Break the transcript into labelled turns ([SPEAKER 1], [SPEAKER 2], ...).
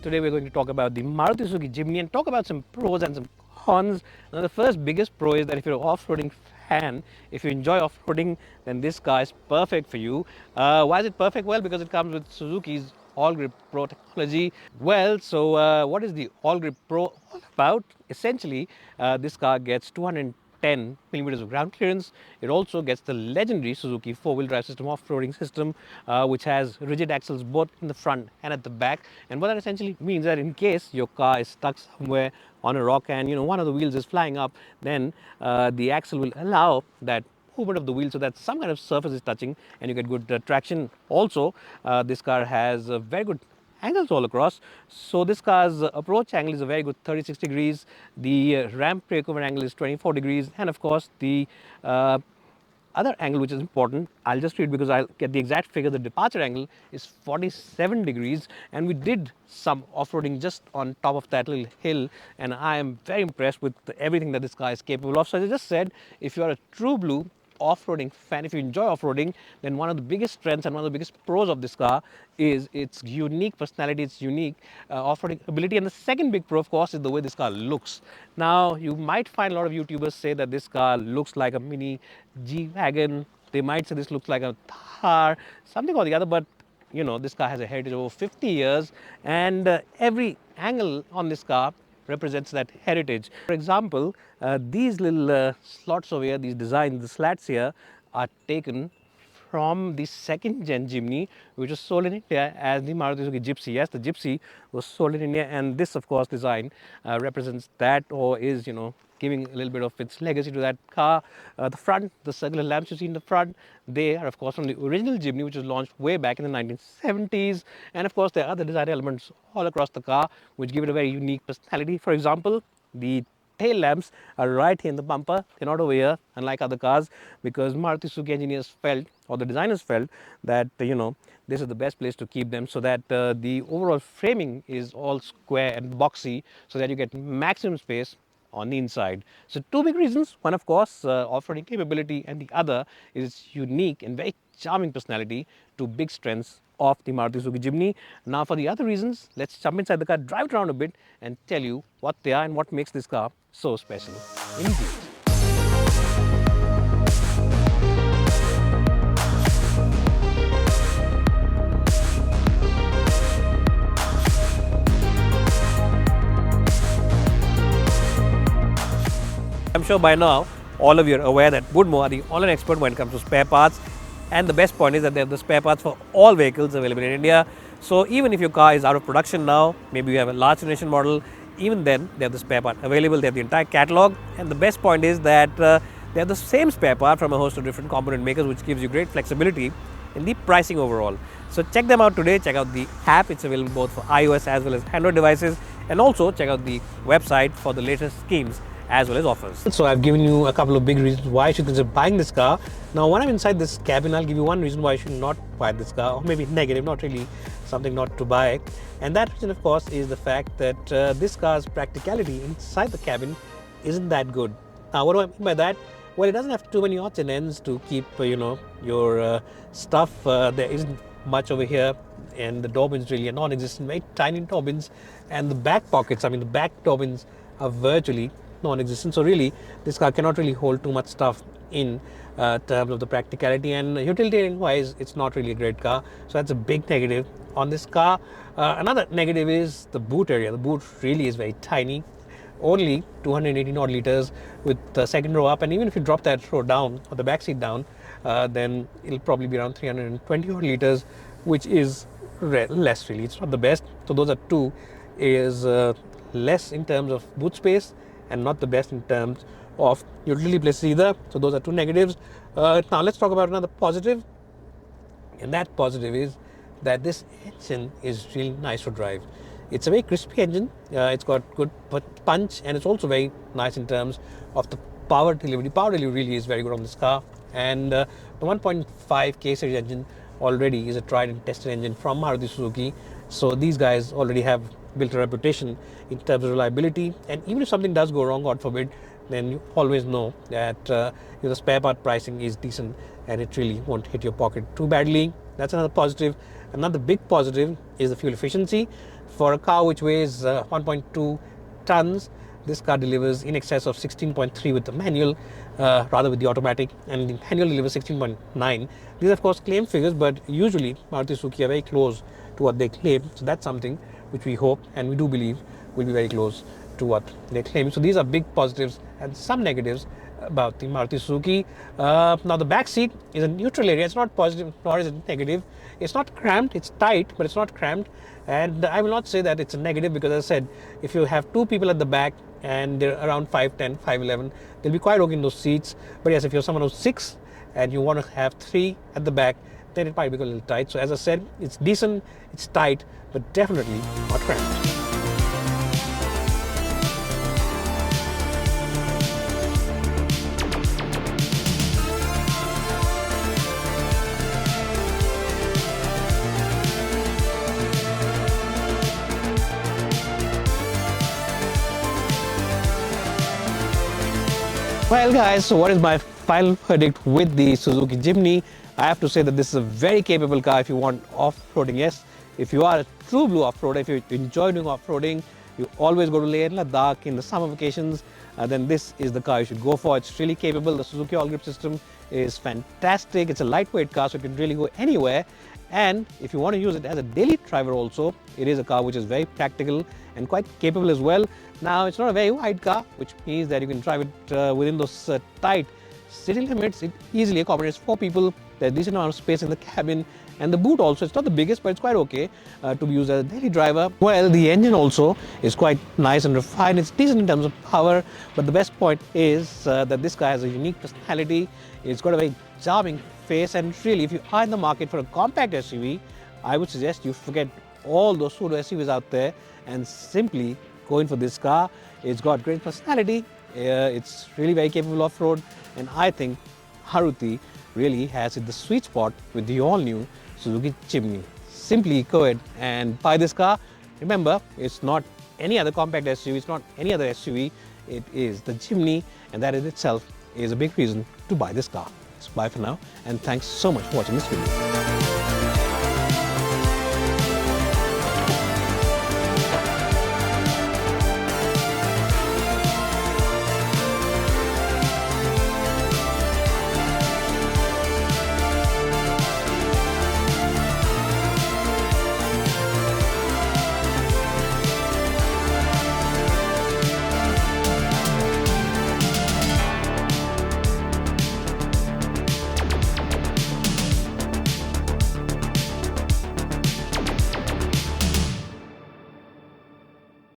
[SPEAKER 1] Today we're going to talk about the Maruti Suzuki Jimny and talk about some pros and some cons. Now the first biggest pro is that if you're an off-roading fan, if you enjoy off-roading, then this car is perfect for you. Why is it perfect? Well, because it comes with Suzuki's All Grip Pro technology. What is the All Grip Pro all about? Essentially, this car gets 210 millimeters of ground clearance. It also gets the legendary Suzuki four-wheel drive system, off-roading system, which has rigid axles both in the front and at the back. And what that essentially means that in case your car is stuck somewhere on a rock and one of the wheels is flying up, then the axle will allow that movement of the wheel so that some kind of surface is touching and you get good traction. Also, this car has very good angles all across. So this car's approach angle is a very good 36 degrees. The ramp breakover angle is 24 degrees, and of course the other angle which is important, I'll just read because I'll get the exact figure. The departure angle is 47 degrees, and we did some off-roading just on top of that little hill, and I am very impressed with everything that this car is capable of. So as I just said, if you are a true blue off-roading fan, if you enjoy off-roading, then one of the biggest strengths and one of the biggest pros of this car is its unique personality, its unique off-roading ability. And the second big pro, of course, is the way this car looks. Now, you might find a lot of YouTubers say that this car looks like a mini G-Wagon. They might say this looks like a Thar, something or the other, but this car has a heritage of over 50 years, and every angle on this car represents that heritage. For example, these little slots over here, these designs, the slats here, are taken from the second gen Jimny, which was sold in India as the Maruti Suzuki Gypsy. Yes, the Gypsy was sold in India, and this, of course, design represents that, or is, giving a little bit of its legacy to that car. The front, the circular lamps you see in the front, they are, of course, from the original Jimny, which was launched way back in the 1970s. And of course, there are other design elements all across the car which give it a very unique personality. For example, the tail lamps are right here in the bumper. They're not over here, unlike other cars, because Maruti Suzuki engineers felt, or the designers felt, that this is the best place to keep them, so that the overall framing is all square and boxy, so that you get maximum space on the inside. So two big reasons: one, of course, off-roading capability, and the other is unique and very charming personality, two big strengths of the Maruti Suzuki Jimny. Now for the other reasons, let's jump inside the car, drive it around a bit, and tell you what they are and what makes this car so special indeed. I'm sure by now all of you are aware that Woodmore are the online expert when it comes to spare parts, and the best point is that they have the spare parts for all vehicles available in India. So even if your car is out of production now, maybe you have a large generation model, even then they have the spare part available. They have the entire catalog, and the best point is that they have the same spare part from a host of different component makers, which gives you great flexibility in the pricing overall. So check them out today. Check out the app. It's available both for iOS as well as Android devices, and also check out the website for the latest schemes as well as offers. So I've given you a couple of big reasons why you should consider buying this car. Now when I'm inside this cabin, I'll give you one reason why you should not buy this car, or maybe negative, not really something not to buy. And that reason, of course, is the fact that this car's practicality inside the cabin isn't that good. Now what do I mean by that? Well, it doesn't have too many odds and ends to keep your stuff. There isn't much over here, and the door bins really are non-existent, very tiny door bins, and the back pockets, the back door bins are virtually non-existent. So really this car cannot really hold too much stuff in terms of the practicality, and utilitarian wise it's not really a great car. So that's a big negative on this car. Another negative is the boot area. The boot really is very tiny, only 218 odd liters with the second row up, and even if you drop that row down or the back seat down, then it'll probably be around 320 odd liters, which is less really. It's not the best. So those are two, is less in terms of boot space and not the best in terms of utility places either. So those are two negatives. Now let's talk about another positive, and that positive is that this engine is really nice to drive. It's a very crispy engine. It's got good punch, and it's also very nice in terms of the power delivery. Power delivery really is very good on this car, and the 1.5 K series engine already is a tried and tested engine from Maruti Suzuki. So these guys already have built a reputation in terms of reliability, and even if something does go wrong, God forbid, then you always know that the spare part pricing is decent and it really won't hit your pocket too badly. That's another positive. Another big positive is the fuel efficiency. For a car which weighs 1.2 tons, this car delivers in excess of 16.3 with the manual, rather with the automatic, and the manual delivers 16.9. These are of course claim figures, but usually Maruti Suzuki are very close to what they claim. So that's something which we hope and we do believe will be very close to what they claim. So these are big positives and some negatives about the Maruti Suzuki. Now the back seat is a neutral area. It's not positive nor is it negative. It's not cramped. It's tight, but it's not cramped. And I will not say that it's a negative because, as I said, if you have two people at the back and they're around 5'10", 5'11", they'll be quite okay in those seats. But yes, if you're someone who's 6 and you want to have 3 at the back, then it might become a little tight. So as I said, it's decent, it's tight, but definitely not cramped. Well guys, so what is my final verdict with the Suzuki Jimny? I have to say that this is a very capable car if you want off-roading. Yes, if you are a true blue off-roader, if you enjoy doing off-roading, you always go to Leh and Ladakh in the summer vacations, then this is the car you should go for. It's really capable. The Suzuki all-grip system is fantastic. It's a lightweight car, so it can really go anywhere. And if you want to use it as a daily driver also, it is a car which is very practical and quite capable as well. Now, it's not a very wide car, which means that you can drive it within those tight city limits. It easily accommodates 4 people. There's a decent amount of space in the cabin. And the boot also, it's not the biggest, but it's quite okay to be used as a daily driver. Well, the engine also is quite nice and refined. It's decent in terms of power. But the best point is that this car has a unique personality. It's got a very charming face. And really, if you are in the market for a compact SUV, I would suggest you forget all those pseudo SUVs out there and simply go in for this car. It's got great personality. It's really very capable off-road. And I think Maruti really has hit the sweet spot with the all-new Suzuki Jimny. Simply go ahead and buy this car. Remember, it's not any other compact SUV, it's not any other SUV, it is the Jimny, and that in itself is a big reason to buy this car. So bye for now, and thanks so much for watching this video.